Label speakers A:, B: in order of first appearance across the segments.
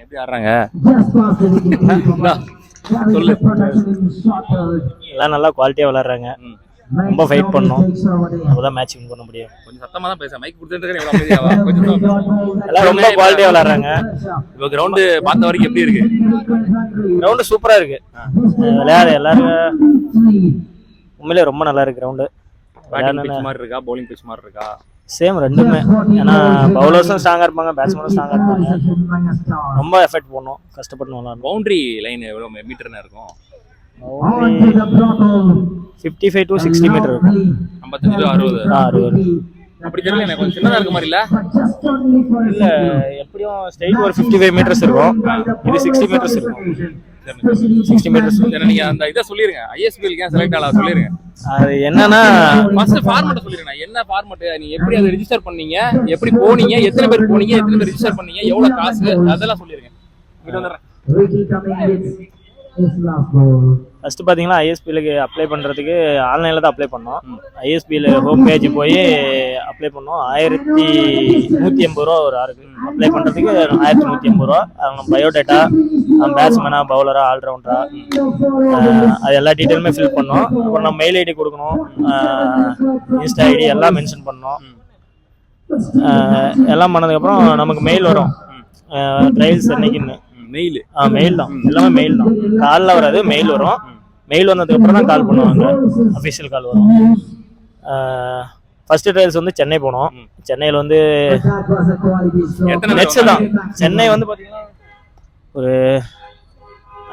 A: எப்படி ஆடுறாங்க சொல்லு.
B: எல்லாம் நல்லா குவாலிட்டியாக விளாட்றாங்க. ரொம்ப ஃபைட் பண்ணோம், அப்போதான் மேட்ச் வின் பண்ண முடியும்.
A: கொஞ்சம் சத்தமா தான் பேச மைக் கொடுத்துட்டு கொஞ்சம்
B: எல்லாம் ரொம்ப குவாலிட்டியாக விளாட்றாங்க.
A: இப்போ கிரவுண்டு பார்த்த வரைக்கும் எப்படி இருக்கு?
B: கிரவுண்டு சூப்பராக இருக்கு. விளையாடு எல்லாரும் உண்மையிலே ரொம்ப நல்லா இருக்கு கிரவுண்டு.
A: பேட்டிங் பிட்ச் மாதிரி இருக்கா, பவுலிங் பிட்ச் மாதிரி இருக்கா?
B: சேம் ரெண்டுமே. ஏன்னா பவுலர்ஸும் ஸ்ட்ராங்காக இருப்பாங்க, பேட்ஸ்மேனும் ஸ்ட்ராங்காக இருப்பாங்க. ரொம்ப எஃபெக்ட் பண்ணோம், கஷ்டப்பட்டு விளாடணும்.
A: பவுண்டரி லைன் எவ்வளோ மீட்டர்னா இருக்கும்?
B: 55 to 60 மீட்டர் இருக்கும்.
A: 55 to 60.
B: 60
A: அப்படி தெரியல, எனக்கு கொஞ்சம் சின்னதாக இருக்க மாதிரி
B: இல்லை எப்படியும் ஸ்ட்ரைட் ஒரு 55 மீட்டர்ஸ் இருக்கும். இது 60 மீட்டர்ஸ் இருக்கும். 60 மீட்டர்ஸ்.
A: நீங்க அந்த இதை சொல்லிருங்க, ஐஎஸ்பிஎல் ஏன் செலக்ட் ஆகலாம் சொல்லிருங்க.
B: அது என்னன்னா
A: ஃபர்ஸ்ட் ஃபார்மட் சொல்லிருங்க. என்ன ஃபார்மட், நீங்க எப்படி அதை ரெஜிஸ்டர் பண்ணீங்க, எப்படி போனீங்க, எத்தனை பேர் போனீங்க, எத்தனை பேர் ரெஜிஸ்டர் பண்ணீங்க, எவ்வளவு காசு, அதெல்லாம் சொல்லிருங்க.
B: ஃபர்ஸ்ட் பார்த்தீங்கன்னா ஐஎஸ்பிஎலுக்கு அப்ளை பண்ணுறதுக்கு ஆன்லைனில் தான் அப்ளை பண்ணோம். ஐஎஸ்பிஎல் ஹோம் பேஜ் போய் அப்ளை பண்ணோம். 1180 ரூபா ஒரு ஆளுக்கு அப்ளை பண்ணுறதுக்கு. 1180 ரூபா. அவங்க பயோடேட்டா, பேட்ஸ்மேனா, பவுலரா, ஆல்ரவுண்டரா, அது எல்லா டீட்டெயிலுமே ஃபில் பண்ணோம். அப்புறம் நம்ம மெயில் ஐடி கொடுக்கணும், இன்ஸ்டா ஐடி எல்லாம் மென்ஷன் பண்ணோம். எல்லாம் பண்ணதுக்கப்புறம் நமக்கு மெயில் வரும், ட்ரையல்ஸ் என்னைக்குன்னு. மெயில் தான், எல்லாமே மெயில் தான். காலில் வராது, மெயில் வரும். மெயில் வந்ததுக்கப்புறம் தான் கால் பண்ணுவாங்க, அஃபிஷியல் கால் வரும். ஃபர்ஸ்ட் ட்ரையல்ஸ் வந்து சென்னை போனோம். சென்னையில் வந்து நெட்ஸ் தான். சென்னை வந்து பார்த்தீங்கன்னா ஒரு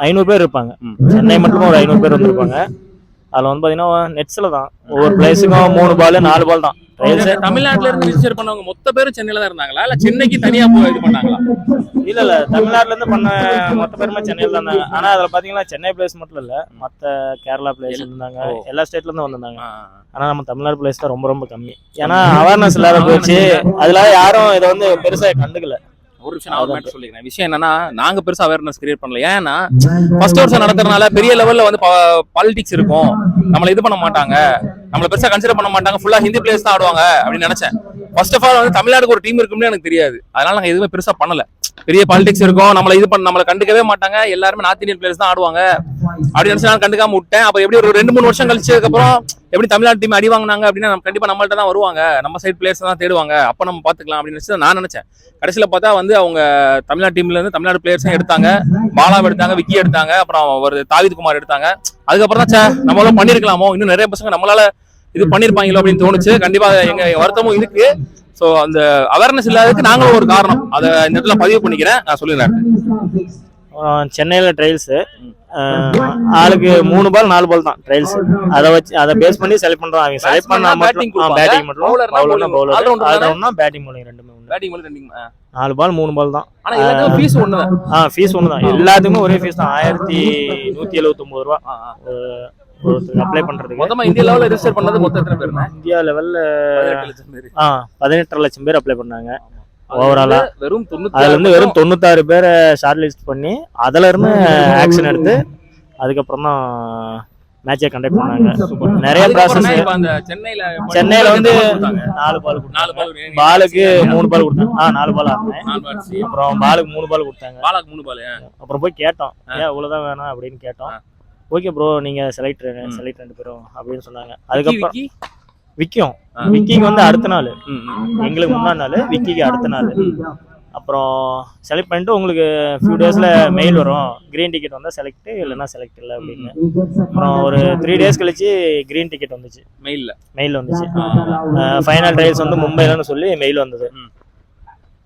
B: 500 பேர் இருப்பாங்க. சென்னை மட்டும் ஒரு 500 பேர் வந்துருப்பாங்க. அதில் வந்து பார்த்தீங்கன்னா நெட்ஸில் தான் ஒவ்வொரு பிளேஸுக்கும் 3 பால் 4 பால் தான்.
A: தமிழ்நாட்டில இருந்து ரிஜிஸ்டர் பண்ணவங்க மொத்த பேரும் சென்னையில தான் இருந்தாங்களா, இல்ல சென்னைக்கு தனியா போய் இது பண்ணாங்களா?
B: இல்ல தமிழ்நாட்டுல இருந்து பண்ண மொத்த பேருமே சென்னையில தான் இருந்தாங்க. ஆனா அதுல பாத்தீங்கன்னா சென்னை பிளேஸ் மட்டும் இல்ல, மத்த கேரளா பிளேஸ் இருந்தாங்க, எல்லா ஸ்டேட்ல இருந்து வந்திருந்தாங்க. ஆனா நம்ம தமிழ்நாடு பிளேஸ் தான் ரொம்ப ரொம்ப கம்மி. ஏன்னா அவேர்னஸ் இல்லாத போச்சு. அதுல யாரும் இதை வந்து பெருசா கண்டுக்கல.
A: ஒரு விஷயம் நான் மட்டும் சொல்லிக்கிறேன். விஷயம் என்னன்னா, நாங்க பெருசா அவேர்னஸ் கிரியேட் பண்ணல. ஏன்னா ஃபர்ஸ்ட் வருஷம் நடத்துறதுனால பெரிய லெவல்ல வந்து பாலிடிக்ஸ் இருக்கும், நம்மள இது பண்ண மாட்டாங்க, நம்மள பெருசா கன்சிடர் பண்ண மாட்டாங்க, ஃபுல்லா ஹிந்தி பிளேயர்ஸ் தான் ஆடுவாங்க அப்படின்னு நினைச்சேன். ஃபர்ஸ்ட் ஆஃப் ஆல் வந்து தமிழ்நாடுக்கு ஒரு டீம் இருக்கும்னு எனக்கு தெரியாது. அதனால நாங்க எதுவுமே பெருசா பண்ணல. பெரிய பாலிடிக்ஸ் இருக்கும், நம்மள கண்டுக்கவே மாட்டாங்க, எல்லாருமே நார்த் இந்தியன் பிளேயர்ஸ் தான் ஆடுவாங்க அப்படின்னு நினைச்சு நான் கண்டுக்காம விட்டேன். அப்ப எப்படி ஒரு 2-3 வருஷம் கழிச்சதுக்கு அப்புறம் எப்படி தமிழ்நாடு டீம் அடி வாங்கினாங்க அப்படின்னா கண்டிப்பா நம்மள்ட்ட தான் வருவாங்க, நம்ம சைட் பிளேயர்ஸ் தான் தேடுவாங்க, அப்ப நம்ம பாத்துக்கலாம் அப்படின்னு நினைச்சு நான் நினைச்சேன். கடைசியில பார்த்தா வந்து அவங்க தமிழ்நாடு டீம்ல இருந்து தமிழ்நாடு பிளேயர்ஸும் எடுத்தாங்க, பாலாவை எடுத்தாங்க, விக்கி எடுத்தாங்க, அப்புறம் ஒரு தாவீத் குமார் எடுத்தாங்க. அதுக்கப்புறம் தான் நம்மளால பண்ணிருக்கலாமோ, இன்னும் நிறைய பசங்க நம்மளால இது பண்ணிருப்பாங்களோ அப்படின்னு தோணுச்சு. கண்டிப்பா எங்க வருத்தமும் இருக்கு. ஸோ அந்த அவேர்னஸ் இல்லாததுக்கு நாங்களும் ஒரு காரணம். அதை இந்த இடத்துல பதிவு பண்ணிக்கிறேன், நான் சொல்லிடுறேன்.
B: சென்னையில் ட்ரையல்ஸு ஆளுக்கு 3 பால் 4 பால் தான் ட்ரையல்ஸ். அதை பேஸ் பண்ணி செலக்ட் பண்றோம். அவங்க செலக்ட் பண்ணா பேட்டிங் மட்டும், பவுலர்னா பவுலர், ஆல்ரவுண்டர்னா பேட்டிங் பவுலிங் ரெண்டுமே உண்டு. 4 பால் 3 பால் தான்.
A: ஆனா எல்லாத்துக்கும் ஃபீஸ் ஒண்ணுதான்.
B: ஃபீஸ் ஒண்ணுதான், எல்லாத்துக்குமே ஒரே ஃபீஸ் தான். 1179 ரூபா அப்ளை பண்றதுக்கு.
A: மொத்தமா இந்தியா லெவல்ல ரெஜிஸ்டர் பண்ணது மொத்தம் எத்தனை பேர்? இந்தியா
B: லெவல்ல 18 லட்சம் பேர் அப்ளை பண்ணாங்க ஓவராலா. அதுல இருந்து வெறும் 96 பேரை ஷார்ட் லிஸ்ட் பண்ணி அதுல இருந்து ஆக்ஷன் எடுத்து அதுக்கப்புறம் தான் மேட்சை கண்டக்ட் பண்ணாங்க. நிறைய ப்ராசஸ். சென்னையில வந்து 4 பால் பாலுக்கு 3 பால் கொடுத்தாங்க. 4 பால் ஆடினேன். அப்புறம் பாலுக்கு 3 பால் கொடுத்தாங்க. அப்புறம் போய் கேட்டோம், ஏன் இவ்வளவுதான் வேணாம் அப்படின்னு கேட்டோம். ஓகே ப்ரோ, நீங்க செலக்ட் 2 பேரும் அப்படின்னு சொன்னாங்க. அதுக்கப்புறம் விக்கிக்கு வந்து அடுத்த நாள், எங்களுக்கு முன்னாடி நாள், விக்கிக்கு அடுத்த நாள். அப்புறம் செலக்ட் பண்ணிட்டு உங்களுக்கு ஃபியூ டேஸ்ல மெயில் வரும், கிரீன் டிக்கெட் வந்தா செலக்ட், இல்லைன்னா செலக்ட் இல்லை அப்படின்னு. அப்புறம் ஒரு 3 டேஸ் கழிச்சு கிரீன் டிக்கெட் வந்துச்சு, மெயில் வந்துச்சு. ஃபைனல் ட்ரையல்ஸ் வந்து மும்பைலன்னு சொல்லி மெயில் வந்தது.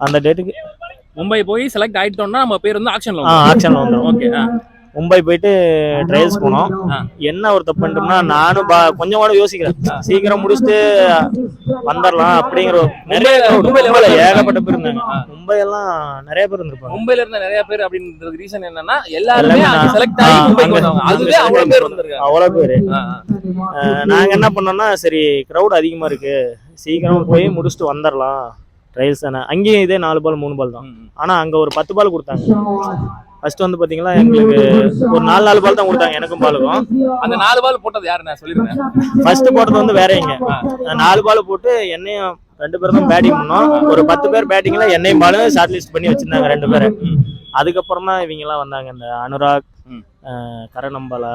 B: அந்த டேட்டுக்கு
A: மும்பை போய் செலக்ட் ஆயிட்டோம்னா நம்ம பேர் வந்து ஆக்ஷன்ல
B: வந்துடும். ஓகே, மும்பை போயிட்டு ட்ரையல்ஸ் போனோம். என்ன ஒரு தப்பு பண்ணிட்டோம்னா, நானும் கொஞ்சம் கூட யோசிக்கிறேன், சீக்கிரம் முடிச்சுட்டு வந்துடலாம் அப்படிங்கிற. நிறைய ஏகப்பட்ட பேர் இருந்தாங்க. மும்பை எல்லாம் நிறைய பேர் இருந்திருப்பாங்க.
A: மும்பைல இருந்த நிறைய பேர் அப்படின்றது ரீசன் என்னன்னா, எல்லாருமே செலக்ட் ஆகி மும்பைக்கு வந்தாங்க. அதுவே அவ்வளவு பேர் வந்திருக்காங்க.
B: அவ்வளவு பேரு. நாங்க என்ன பண்ணோம்னா, சரி கிரௌட் அதிகமா இருக்கு, சீக்கிரமா போய் முடிச்சுட்டு வந்துடலாம், ட்ரையல்ஸ் தானே. அங்கேயும் இதே 4 பால் 3 பால் தான். ஆனா அங்க ஒரு 10 பால் கொடுத்தாங்க. ஃபர்ஸ்ட் வந்து பாத்தீங்களா, எங்களுக்கு ஒரு 4 பால் தான் கொடுத்தாங்க, எனக்கும் பாலுக்கும்.
A: அந்த 4 பால் போட்டது யாரு நான் சொல்லிருக்கேன்.
B: ஃபர்ஸ்ட் போட்டது வந்து வேற எங்க 4 பால் போட்டு என்னையும் 2 பேரும் தான் பேட்டிங் பண்ணோம். ஒரு 10 பேர் பேட்டிங்ல என்னையும் பாலும் ஷார்ட் லிஸ்ட் பண்ணி வச்சிருந்தாங்க 2 பேரை. அதுக்கப்புறம் தான் இவங்க எல்லாம் வந்தாங்க, இந்த அனுராக், கரணம்பலா,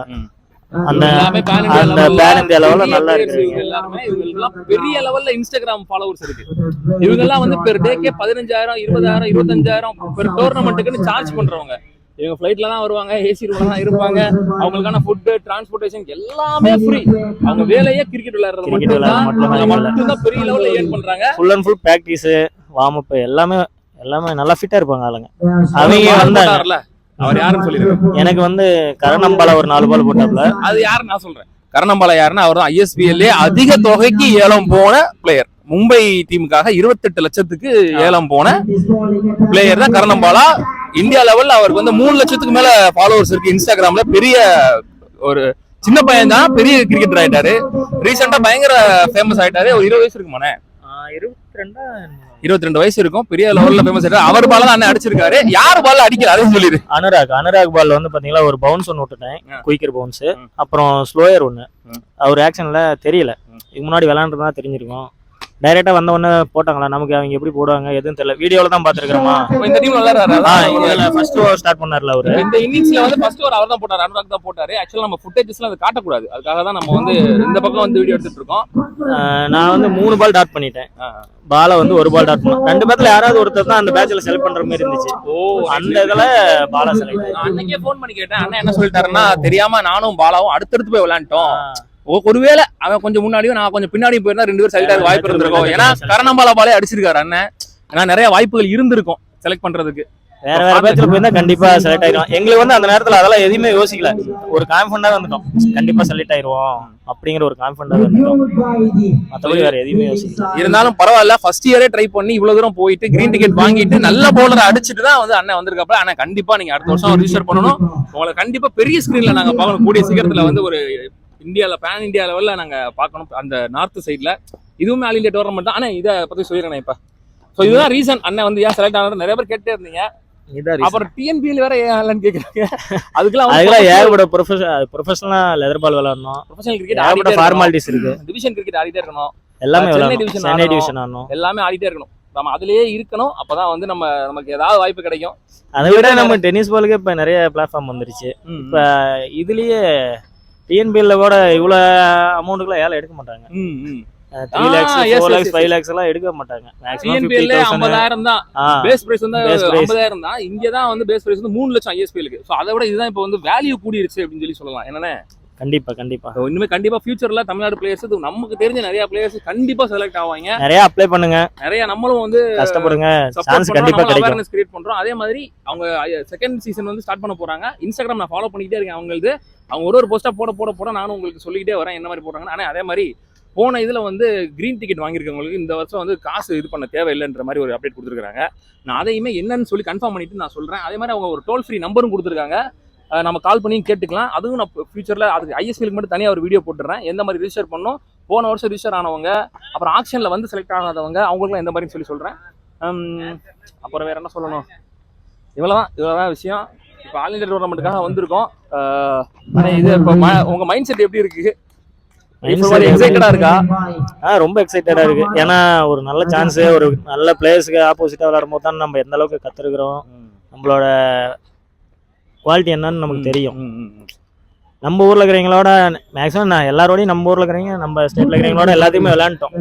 B: அந்த
A: எல்லாமே pan India
B: அந்த
A: level ல
B: பேன் இந்தியா லெவல்ல
A: பெரிய
B: நல்லா
A: players
B: இருக்கு.
A: இவங்க எல்லாருமே இவங்கெல்லாம் பெரிய லெவல்ல இன்ஸ்டாகிராம் ஃபாலோவர்ஸ் இருக்கு. இவங்க எல்லாம் வந்து பெர் டேக்கே 15,000 20,000 25,000 பெர் டோர்னமெண்ட்டுக்குன்னு சார்ஜ் பண்றவங்க. இவங்க ஃபிளைட்ல தான் வருவாங்க, ஏசி ரூம்ல தான் இருப்பாங்க, அவங்களுக்கான ஃபுட் டிரான்ஸ்போர்டேஷன் எல்லாமே ஃப்ரீ. அவங்க வேலையே கிரிக்கெட் விளையாடுறது மட்டும்தான் பெரிய லெவல்ல ஏர்ன் பண்றாங்க.
B: Full and full practice, warm up எல்லாமே நல்லா ஃபிட்டா இருப்பாங்க ஆளுங்க. அவங்க வந்தாங்கல,
A: அவர் யாருன்னு சொல்லிருக்காரு.
B: எனக்கு வந்து கரணம்பாலா ஒரு 4 பால் போட்டாப்ல.
A: அது யாருன்னு நான் சொல்றேன். கரணம்பாலா யாருன்னா அவர் தான் ISPL அதிக தொகைக்கு ஏலம் போன பிளேயர். மும்பை டீமுக்காக 28 லட்சத்துக்கு ஏலம் போன பிளேயர் தான் கரணம்பாலா. இந்தியா லெவல்ல அவருக்கு வந்து 3 லட்சத்துக்கு மேல ஃபாலோவர்ஸ் இருக்கு இன்ஸ்டாகிராம்ல. பெரிய ஒரு சின்ன பையன் தான், பெரிய கிரிக்கெட்டர் ஆயிட்டாரு. ரீசெண்டா பயங்கர ஃபேமஸ் ஆயிட்டாரு. ஒரு 20 வயசு இருக்குமானே, 22 வயசு இருக்கும். பெரிய லெவல்ல ஃபேமஸ் ஆயிட்டாரு. அவர் பால் தான் அண்ணன் அடிச்சிருக்காரு. யார் பால் அடிக்கல அதையும் சொல்லிரு.
B: அனுராக் பால் வந்து பாத்தீங்களா, ஒரு பவுன்ஸ் ஒன்று விட்டுட்டேன், குயிக்கர் பவுன்ஸ், அப்புறம் ஸ்லோயர் ஒன்று. அவர் ஆக்ஷன்ல தெரியல, இதுக்கு முன்னாடி விளையாண்டுதான் தெரிஞ்சிருக்கும். டைரக்டா வந்த உடனே போட்டாங்களா, நமக்கு அவங்க எப்படி போடுவாங்க எதுவும் தெரியல. வீடியோல தான் பாத்துருக்கோமா.
A: இந்த டீம் விளையாடுறாரு.
B: ஃபர்ஸ்ட் ஓவர் ஸ்டார்ட் பண்ணார்ல அவரு.
A: இந்த இன்னிங்ஸ்ல வந்து ஃபர்ஸ்ட் ஓவர் அவர் தான் போட்டாரு, அனுராக் தான் போட்டாரு. ஆக்சுவலா நம்ம ஃபுட்டேஜஸ்லாம் அது காட்டக்கூடாது, அதுக்காக தான் நம்ம வந்து இந்த பக்கம் வந்து வீடியோ எடுத்துட்டு இருக்கோம்.
B: நான் வந்து 3 பால் டாட் பண்ணிட்டேன், பால வந்து 1 பால் டாட் பண்ணேன். 2 பேர்ல யாராவது ஒருத்தர் தான் அந்த பேட்ச்ல செலக்ட் பண்ற மாதிரி இருந்துச்சு. அந்த இதுல பாலா செலக்ட்.
A: அன்னைக்கே ஃபோன் பண்ணி கேட்டேன், அண்ணன் என்ன சொல்லிட்டாருன்னா, தெரியாம நானும் பாலாவும் அடுத்தடுத்து போய் விளையாண்டோம். ஒருவேளை அவன் கொஞ்சம் முன்னாடியும் நான் கொஞ்சம் பின்னாடியும் போயிருந்தா 2 பேரும் செலக்ட் ஆக வாய்ப்பு இருந்திருக்கும். ஏன்னா கரணம்பாலா பாலே அடிச்சிருக்காரு அண்ணன். ஏன்னா நிறைய வாய்ப்புகள் இருந்திருக்கும் செலக்ட் பண்றதுக்கு.
B: வேற பேட்ச்ல போயிருந்தா கண்டிப்பா செலக்ட் ஆயிரும். எங்களுக்கு வந்து அந்த நேரத்துல அதெல்லாம் எதுவுமே யோசிக்கல, ஒரு கான்ஃபிடண்டா வந்துட்டோம், கண்டிப்பா செலக்ட் ஆயிருவோம் அப்படிங்கிற ஒரு கான்ஃபிடண்டா வந்துட்டோம். மத்தபடி வேற எதுவுமே யோசிக்கல.
A: இருந்தாலும் பரவாயில்ல, ஃபர்ஸ்ட் இயரே ட்ரை பண்ணி இவ்வளவு தூரம் போயிட்டு கிரீன் டிக்கெட் வாங்கிட்டு நல்ல பவுலர் அடிச்சுட்டு தான் வந்து அண்ணன் வந்திருக்காப்ல. ஆனா கண்டிப்பா நீங்க அடுத்த வருஷம் ரிஜிஸ்டர் பண்ணணும். உங்களை கண்டிப்பா பெரிய ஸ்கிரீன்ல நாங்க பார்க்கணும். கூடிய சீக்கிரத்துல வந்து ஒரு இந்தியாவில் பேன் இந்தியா லெவலில் நாங்கள் பார்க்கணும். அந்த நார்த் சைடில் இதுவுமே ஆல் இந்தியா டோர்னமெண்ட் தான். ஆனால் இதை பற்றி சொல்லிடுறேன் இப்போ. ஸோ இதுதான் ரீசன் அண்ணன் வந்து ஏன் செலக்ட் ஆனது நிறைய பேர் கேட்டே இருந்தீங்க. அப்புறம் TNPL வேற ஏன் கேட்குறாங்க. அதுக்கெல்லாம்
B: ஏகப்பட்ட ப்ரொஃபஷனலா லெதர் பால் விளையாடணும், ப்ரொஃபஷனல் கிரிக்கெட் ஃபார்மாலிட்டிஸ் இருக்கு,
A: டிவிஷன் கிரிக்கெட் ஆடிட்டே இருக்கணும்,
B: எல்லாமே சென்னை டிவிஷன் ஆடணும்,
A: எல்லாமே ஆடிட்டே இருக்கணும். நம்ம அதுலயே இருக்கணும். அப்பதான் வந்து நமக்கு ஏதாவது வாய்ப்பு கிடைக்கும்.
B: அதை விட நம்ம டென்னிஸ் பாலுக்கு இப்ப நிறைய பிளாட்ஃபார்ம் வந்துருச்சு. இப்ப இதுலயே TNPL கூட இவ்வளவு அமௌண்ட்டுக்குலாம் ஏழை எடுக்க மாட்டாங்க. 3 lakhs 4 lakhs 5 lakhs எல்லாம் எடுக்க மாட்டாங்க.
A: TNPL 50,000 தான் பேஸ் பிரைஸ், வந்து 50,000 தான். இங்க தான் வந்து பேஸ் பிரைஸ் வந்து 3 லட்சம் ISPLக்கு. சோ அதை விட இதுதான் இப்போ வந்து வேல்யூ கூடிருச்சு அப்படின்னு சொல்லலாம். என்னன்னா
B: கண்டிப்பா
A: இனிமே கண்டிப்பா ஃபியூச்சர்ல தமிழ்நாடு பிளேயர்ஸ், நமக்கு தெரிஞ்ச நிறைய பிளேயர்ஸ் கண்டிப்பா செலக்ட் ஆவாங்க.
B: நிறைய அப்ளை பண்ணுங்க, நிறைய
A: நம்மளும் வந்து
B: கஷ்டப்படுங்க, சான்ஸ் கண்டிப்பா கிடைக்கும்.
A: அவேர்னஸ் கிரியேட் பண்றோம். அதே மாதிரி அவங்க செகண்ட் சீசன் வந்து ஸ்டார்ட் பண்ண போறாங்க. இன்ஸ்டாகிராம் நான் ஃபாலோ பண்ணிக்கிட்டே இருக்கேன் அவங்களுக்கு. அவங்க ஒரு போஸ்டா போட நானும் உங்களுக்கு சொல்லிக்கிட்டே வரேன் என்ன மாதிரி போடுறாங்க. ஆனா அதே மாதிரி போன இதுல வந்து கிரீன் டிக்கெட் வாங்கியிருக்கவங்களுக்கு இந்த வருஷம் வந்து காசு இது பண்ண தேவையில்லைன்ற மாதிரி ஒரு அப்டேட் கொடுத்துருக்காங்க. நான் அதையுமே என்னன்னு சொல்லி கன்ஃபார்ம் பண்ணிட்டு நான் சொல்றேன். அதே மாதிரி அவங்க ஒரு டோல் ஃப்ரீ நம்பரும் கொடுத்துருக்காங்க, நம்ம கால் பண்ணி கேட்டுக்கலாம். அதுவும் நான் ஃபியூச்சர்ல அதுக்கு ISPLக்கு மட்டும் தனியாக ஒரு வீடியோ போட்டுறேன், எந்த மாதிரி ரிஜிஸ்டர் பண்ணணும், போன வருஷம் ரிஜிஸ்டர் ஆனவங்க, அப்புறம் ஆக்ஷன்ல வந்து செலக்ட் ஆகாதவங்க, அவங்களுக்குலாம் எந்த மாதிரி சொல்றேன். அப்புறம் வேற என்ன சொல்லணும், இவ்வளவுதான் விஷயம். இப்போ ஆல் இந்தியா டோர்னமெண்ட்டுக்காக வந்திருக்கோம். இது இப்போ உங்க மைண்ட் செட் எப்படி இருக்கு? எக்ஸைட்டடா இருக்கா?
B: ரொம்ப எக்ஸைட்டடா இருக்கு. ஏன்னா ஒரு நல்ல சான்ஸ், ஒரு நல்ல பிளேயர்ஸ்க்கு ஆப்போசிட்டா விளையாடும் போது தான் நம்ம எந்த அளவுக்கு கத்துருக்கிறோம், நம்மளோட குவாலிட்டி என்னன்னு நமக்கு தெரியும். நம்ம ஊர்ல இருக்கிறவங்களோட மேக்ஸிமம் நான் எல்லாரோடையும் நம்ம ஊர்ல இருக்கிறவங்க, நம்ம ஸ்டேட்ல இருக்கிறவங்களோட எல்லாத்தையுமே விளையாண்டோம்.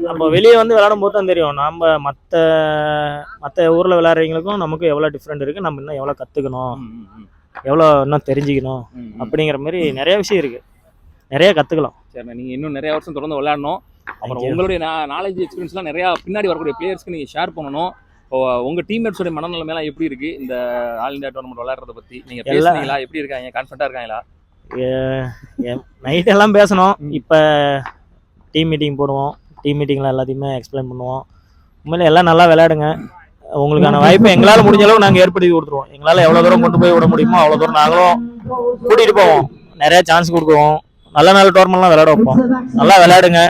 B: நம்ம வெளியே வந்து விளையாடும் போது தான் தெரியும் நம்ம மற்ற ஊர்ல விளையாடுறவங்களுக்கும் நமக்கு எவ்வளவு டிஃப்ரெண்ட் இருக்கு, நம்ம இன்னும் எவ்வளவு கத்துக்கணும், எவ்வளவு இன்னும் தெரிஞ்சுக்கணும் அப்படிங்கிற மாதிரி நிறைய விஷயம் இருக்கு, நிறைய கத்துக்கலாம்.
A: சரி, நீங்க இன்னும் நிறைய வருஷம் தொடர்ந்து விளையாடணும். அப்புறம் உங்களுடைய நாலேஜ் எக்ஸ்பீரியன்ஸ்லாம் நிறைய பின்னாடி வரக்கூடிய பிளேயர்ஸ்க்கு நீங்க ஷேர் பண்ணணும். உங்க டீம்மேட்ஸோட மனநிலைமைலாம் எப்படி இருக்கு இந்த ஆல் இந்தியா டோர்னமெண்ட் விளையாடுறத பத்தி நீங்க பேசுனீங்களா? எப்படி இருக்காங்க? கான்ஃபிடண்டா இருக்காங்களா?
B: நைட் எல்லாம் பேசணும். இப்ப டீம் மீட்டிங் போடுவோம், டீம் மீட்டிங்ல எல்லாத்தையுமே எக்ஸ்பிளைன் பண்ணுவோம். உண்மையில எல்லாம் நல்லா விளையாடுங்க, உங்களுக்கான வாய்ப்பை எங்களால முடிஞ்ச அளவு நாங்க ஏற்படுத்தி கொடுத்துருவோம். எங்களால எவ்வளவு தூரம் கொண்டு போய் விட முடியுமோ அவ்வளவு தூரம் நாங்களும் கூட்டிட்டு போவோம், நிறைய சான்ஸ் கொடுக்குவோம், நல்ல டோர்னமெண்ட்லாம் விளையாட வைப்போம். நல்லா விளையாடுங்க,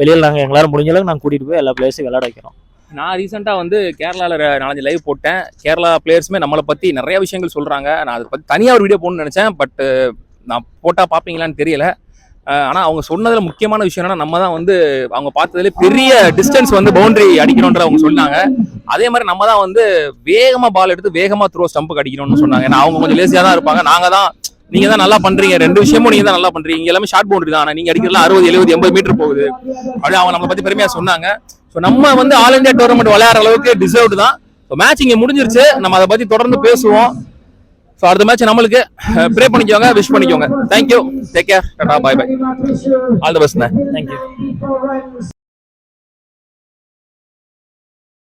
B: வெளியில் நாங்கள் எங்களால் முடிஞ்ச அளவுக்கு நாங்கள் கூட்டிகிட்டு போய் எல்லா பிளேயர்ஸையும் விளையாட வைக்கிறோம்.
A: நான் ரீசெண்டாக வந்து கேரளாவில் 4-5 லைவ் போட்டேன். கேரளா பிளேயர்ஸுமே நம்மளை பற்றி நிறைய விஷயங்கள் சொல்கிறாங்க. நான் அதை பற்றி தனியாக ஒரு வீடியோ போடணும்னு நினச்சேன், பட் நான் போட்டால் பார்ப்பீங்களான்னு தெரியல. ஆனா அவங்க சொன்னதுல முக்கியமான விஷயம் என்னன்னா நம்ம தான் வந்து அவங்க பார்த்ததுல பெரிய டிஸ்டன்ஸ் வந்து பவுண்டரி அடிக்கணும்ன்ற அவங்க சொன்னாங்க. அதே மாதிரி நம்ம தான் வந்து வேகமா பால் எடுத்து வேகமா த்ரோ ஸ்டம்புக்கு அடிக்கணும்னு சொன்னாங்க. ஏன்னா அவங்க கொஞ்சம் லேசியா தான் இருப்பாங்க. நீங்க தான் நல்லா பண்றீங்க, 2 விஷயமும் நீங்க தான் நல்லா பண்றீங்க, எல்லாமே ஷார்ட் பவுண்டரி தான், ஆனா நீங்க அடிக்கிறதுலாம் 60 70 80 மீட்டர் போகுது அப்படி அவங்க நம்மளை பத்தி பெருமையா சொன்னாங்க. ஸோ நம்ம வந்து ஆல் இந்தியா டோர்னமெண்ட் விளையாடுற அளவுக்கு டிசர்வ்டு தான். மேட்ச் இங்க முடிஞ்சிருச்சு, நம்ம அதை பத்தி தொடர்ந்து பேசுவோம். ஸோ அடுத்த மேட்ச் நம்மளுக்கு ப்ரே பண்ணிக்கோங்க, விஷ் பண்ணிக்கோங்க. Thank you, take care, tata, bye bye, all the best.
B: Thank you.